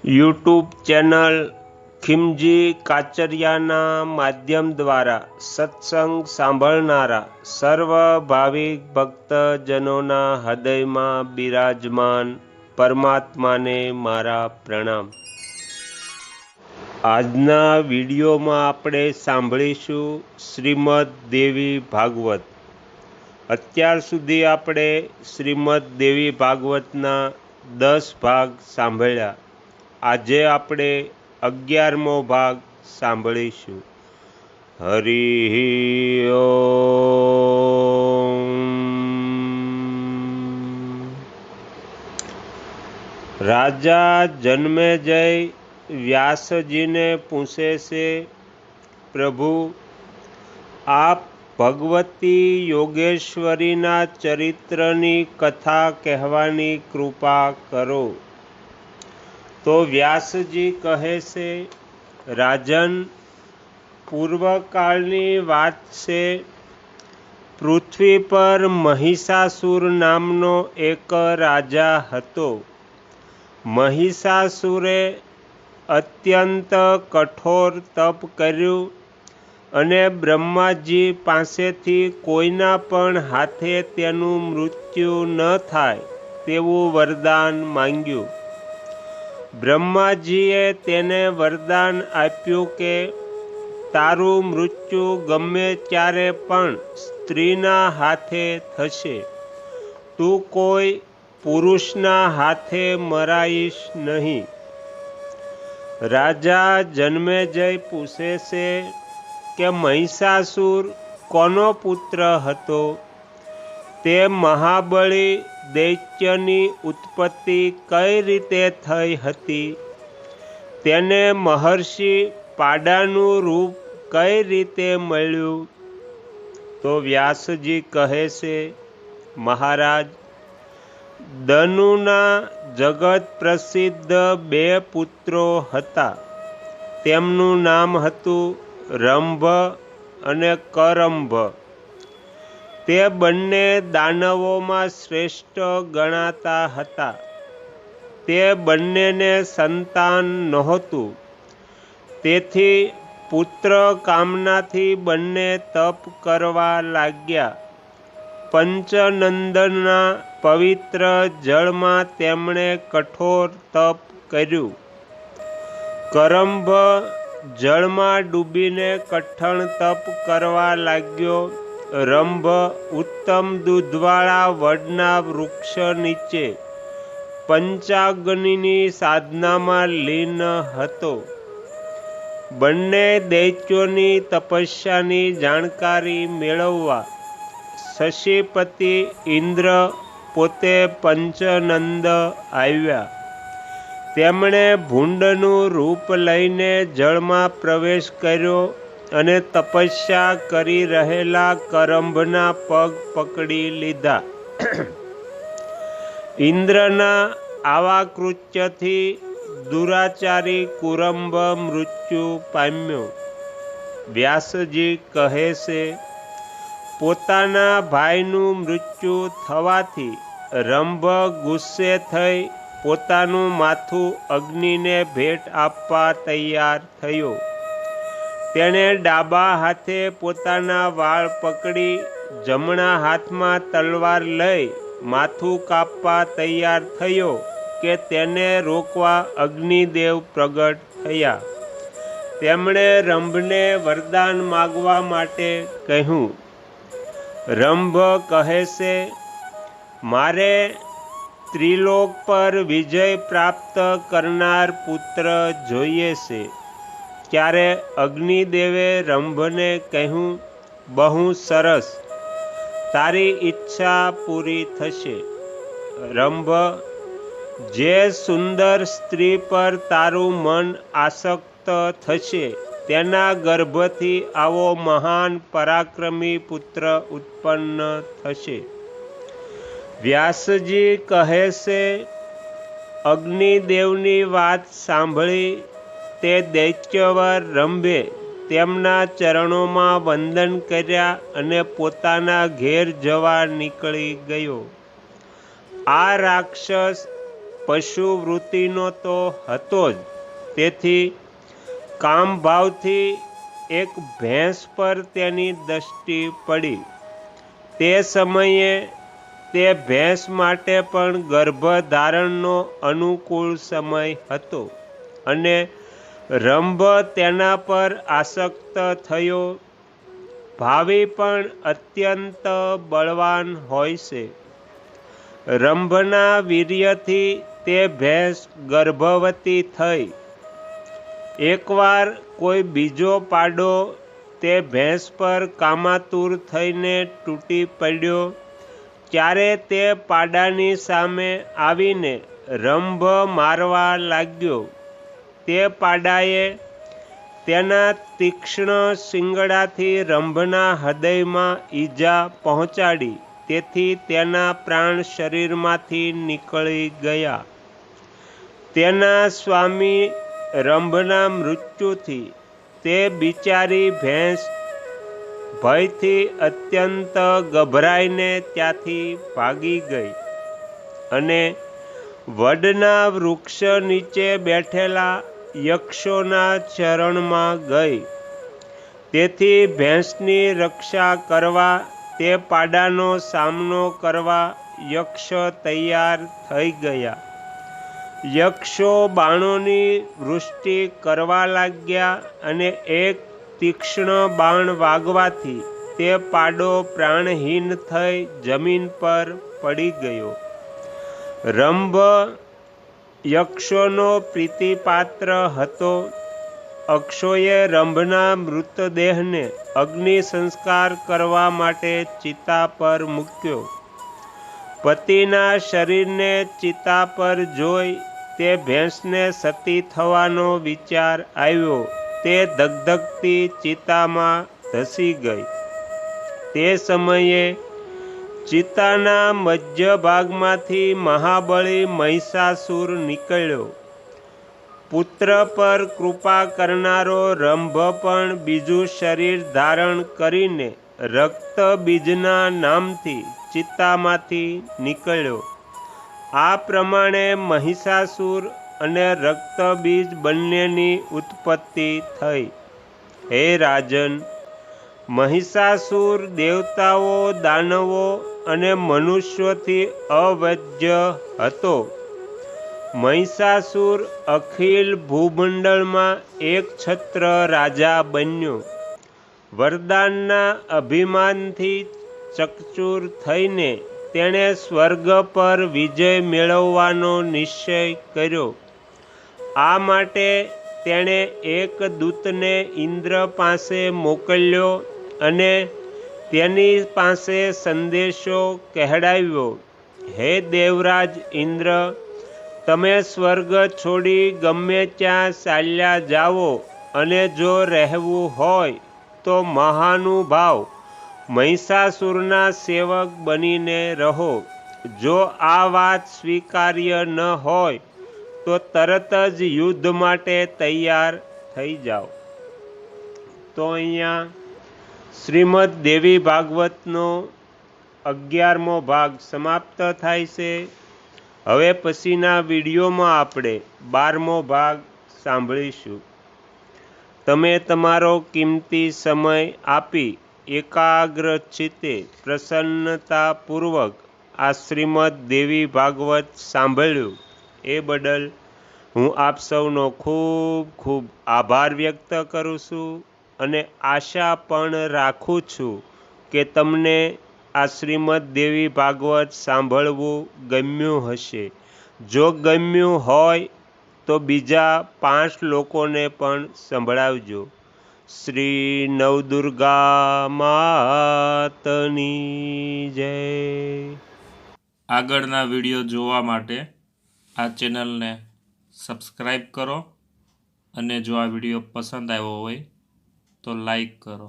YouTube channel Khimji કાચરિયાના માધ્યમ દ્વારા સત્સંગ સાંભળનારા સર્વ ભાવિક ભક્તજનોના હૃદયમાં બિરાજમાન પરમાત્માને મારા પ્રણામ। આજના વિડીયોમાં આપણે સાંભળીશું શ્રીમદ દેવી ભાગવત। અત્યાર સુધી આપણે શ્રીમદ દેવી ભાગવતના 10 ભાગ સાંભળ્યા। આજે આપણે 11મો ભાગ સાંભળીશું। હરિ ઓમ। રાજા જન્મેજય વ્યાસજીને પૂછે છે, પ્રભુ આપ ભગવતી યોગેશ્વરીના ચરિત્રની કથા કહેવાની કૃપા કરો। તો વ્યાસજી કહે છે, રાજન પૂર્વકાળની વાત છે। પૃથ્વી પર મહિષાસુર નામનો એક રાજા હતો। મહિષાસુરે અત્યંત કઠોર તપ કર્યું અને બ્રહ્માજી પાસેથી કોઈના પણ હાથે તેનું મૃત્યુ ન થાય તેવું વરદાન માંગ્યું। બ્રહ્માજીએ તેને વરદાન આપ્યું કે તારું મૃત્યુ ગમે ત્યારે પણ સ્ત્રીના હાથે થશે, તું કોઈ પુરુષના હાથે મરાઈશ નહીં। રાજા જન્મેજય પૂછે છે કે મહિષાસુર કોનો પુત્ર હતો? તે મહાબળી દૈત્યની ઉત્પત્તિ કઈ રીતે થઈ હતી? તેને મહર્ષિ પાડાનું રૂપ કઈ રીતે મળ્યું? તો વ્યાસજી કહે છે, મહારાજ દનુના જગત પ્રસિદ્ધ 2 પુત્રો હતા। તેમનું નામ હતું રંભ અને કરંભ। તે બંને દાનવોમાં શ્રેષ્ઠ ગણાતા હતા। તે બંનેને સંતાન નહોતું, તેથી પુત્ર કામનાથી બંને તપ કરવા લાગ્યા। પંચનંદનના પવિત્ર જળમાં તેમણે કઠોર તપ કર્યું। કરંભ જળમાં ડૂબીને કઠણ તપ કરવા લાગ્યો। રંભ ઉત્તમ દૂધવાળા વડના વૃક્ષ નીચે પંચાગ્નિની સાધનામાં લીન હતો। બંને દૈત્યોની તપસ્યાની જાણકારી મેળવવા શશીપતિ ઇન્દ્ર પોતે પંચનંદ આવ્યા। તેમણે ભૂંડનું રૂપ લઈને જળમાં પ્રવેશ કર્યો અને તપસ્યા કરી રહેલા કરંભના પગ પકડી લીધા। ઇન્દ્રના આવા કૃત્યથી દુરાચારી કુરંભ મૃત્યુ પામ્યો। વ્યાસજી કહે છે, પોતાના ભાઈનું મૃત્યુ થવાથી રંભ ગુસ્સે થઈ પોતાનું માથું અગ્નિને ભેટ આપવા તૈયાર થયો। તેણે ડાબા હાથે પોતાના વાળ પકડી જમણા હાથમાં તલવાર લઈ માથું કાપવા તૈયાર થયો કે તેને રોકવા અગ્નિદેવ પ્રગટ થયા। તેમણે રંભને વરદાન માગવા માટે કહ્યું। રંભ કહે છે, મારે ત્રિલોક પર વિજય પ્રાપ્ત કરનાર પુત્ર જોઈએ છે। ત્યારે અગ્નિદેવે રંભને કહ્યું, બહુ સરસ, તારી ઈચ્છા પૂરી થશે। રંભ, જે સુંદર સ્ત્રી પર તારું મન આસક્ત થશે તેના ગર્ભથી આવો મહાન પરાક્રમી પુત્ર ઉત્પન્ન થશે। વ્યાસજી કહે છે, અગ્નિદેવની વાત સાંભળી તે દૈત્યવર રંભે તેમના ચરણોમાં વંદન કર્યા અને પોતાના ઘેર જવા નીકળી ગયો। આ રાક્ષસ પશુ વૃત્તિનો તો હતો જ, તેથી કામભાવથી એક ભેંસ પર તેની દૃષ્ટિ પડી. તે સમયે તે ભેંસ માટે પણ ગર્ભધારણનો અનુકૂળ સમય હતો અને રંભ તેના પર આસક્ત થયો. ભાવિ પણ અત્યંત બળવાન હોય છે. રંભના વીર્યથી તે ભેંસ ગર્ભવતી થઈ. એકવાર કોઈ બીજો પાડો તે ભેંસ પર કામાતુર થઈને તૂટી પડ્યો. ત્યારે તે પાડાની સામે આવીને રંભ મારવા લાગ્યો. તે પાડાએ તેના તીક્ષ્ણ શિંગડાથી રંભના હૃદયમાં ઈજા પહોંચાડી. તેથી તેના પ્રાણ શરીરમાંથી નીકળી ગયા. તેના સ્વામી રંભના મૃત્યુથી તે બિચારી ભેંસ ભયથી અત્યંત ગભરાઈને ત્યાંથી ભાગી ગઈ અને વડના વૃક્ષ નીચે બેઠેલા યક્ષોના ચરણમાં ગઈ. તેથી ભેંસની રક્ષા કરવા, તે પાડાનો સામનો કરવા યક્ષ તૈયાર થઈ ગયા. યક્ષો બાણોની વૃષ્ટિ કરવા લાગ્યા અને એક તીક્ષ્ણ બાણ વાગવાથી તે પાડો પ્રાણહીન થઈ જમીન પર પડી ગયો. રંભ યક્ષોનો પ્રીતિપાત્ર હતો. અક્ષોએ રંભના મૃતદેહને અગ્નિ સંસ્કાર કરવા માટે ચિતા પર મૂક્યો. પતિના શરીરને ચિતા પર જોઈ તે ભેંસને સતી થવાનો વિચાર આવ્યો. તે ધગધગતી ચિતામાં ધસી ગઈ. તે સમયે ચિતાના મધ્ય ભાગમાંથી મહાબળી મહિષાસુર નીકળ્યો. પુત્ર પર કૃપા કરનારો રંભ પણ બીજું શરીર ધારણ કરીને રક્તબીજના નામથી ચિતામાંથી નીકળ્યો. આ પ્રમાણે મહિષાસુર અને રક્તબીજ બંનેની ઉત્પત્તિ થઈ. હે રાજન, મહિષાસુર દેવતાઓ, દાનવો અને મનુષ્યોથી અવજ્ય હતો. મહિષાસુર અખિલ ભૂમંડળમાં એક છત્ર રાજા બન્યો. વરદાનના અભિમાનથી ચકચૂર થઈને તેણે સ્વર્ગ પર વિજય મેળવવાનો નિશ્ચય કર્યો. આ માટે તેણે એક દૂતને ઇન્દ્ર પાસે મોકલ્યો અને તેની પાસે સંદેશો કહેવડાવ્યો. હે દેવરાજ ઇન્દ્ર, તમે સ્વર્ગ છોડી ગમે ત્યાં ચાલ્યા જાઓ અને જો રહેવું હોય તો મહાનુભાવ મહિષાસુરના સેવક બનીને રહો. જો આ વાત સ્વીકાર્ય ન હોય તો તરત જ યુદ્ધ માટે તૈયાર થઈ જાઓ. તો અહીંયા શ્રીમદ દેવી ભાગવતનો 11મો ભાગ સમાપ્ત થાય છે. હવે પછીના વિડીયોમાં આપણે 12મો ભાગ સાંભળીશું. તમે તમારો કિંમતી સમય આપી એકાગ્ર ચિત્તે પ્રસન્નતાપૂર્વક આ શ્રીમદ દેવી ભાગવત સાંભળ્યું એ બદલ હું આપ સૌનો ખૂબ ખૂબ આભાર વ્યક્ત કરું છું અને આશા પણ રાખું છું કે તમને આ શ્રીમદ દેવી ભાગવત સાંભળવું ગમ્યું હશે. જો ગમ્યું હોય તો બીજા 5 લોકોને પણ સંભળાવજો. શ્રી નવદુર્ગા માતની જય. આગળના વિડીયો જોવા માટે આ ચેનલને સબસ્ક્રાઈબ કરો અને જો આ વિડીયો પસંદ આવ્યો હોય તો લાઈક કરો.